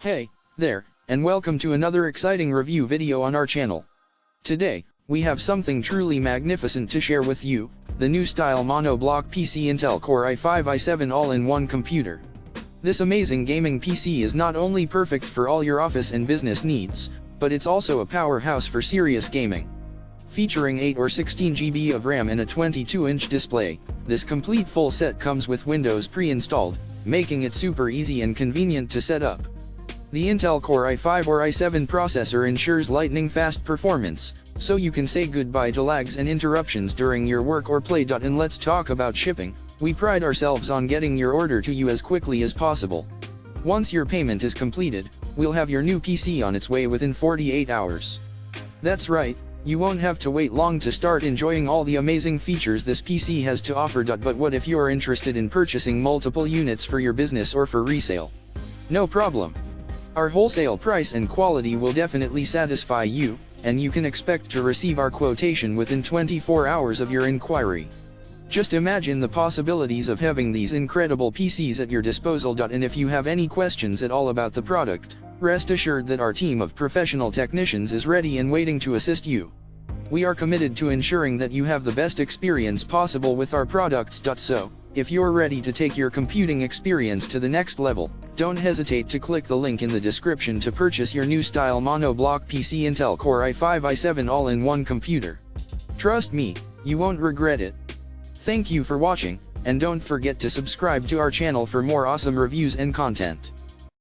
Hey, there, and welcome to another exciting review video on our channel. Today, we have something truly magnificent to share with you, the new style monoblock PC Intel Core i5 i7 all-in-one computer. This amazing gaming PC is not only perfect for all your office and business needs, but it's also a powerhouse for serious gaming. Featuring 8 or 16 GB of RAM and a 22-inch display, this complete full set comes with Windows pre-installed, making it super easy and convenient to set up. The Intel Core i5 or i7 processor ensures lightning-fast performance, so you can say goodbye to lags and interruptions during your work or play. And let's talk about shipping. We pride ourselves on getting your order to you as quickly as possible. Once your payment is completed, we'll have your new PC on its way within 48 hours. That's right, you won't have to wait long to start enjoying all the amazing features this PC has to offer. But what if you're interested in purchasing multiple units for your business or for resale? No problem. Our wholesale price and quality will definitely satisfy you, and you can expect to receive our quotation within 24 hours of your inquiry. Just imagine the possibilities of having these incredible PCs at your disposal. And if you have any questions at all about the product, rest assured that our team of professional technicians is ready and waiting to assist you. We are committed to ensuring that you have the best experience possible with our products. So, if you're ready to take your computing experience to the next level, don't hesitate to click the link in the description to purchase your new style monoblock PC Intel Core i5 i7 all-in-one computer. Trust me, you won't regret it. Thank you for watching, and don't forget to subscribe to our channel for more awesome reviews and content.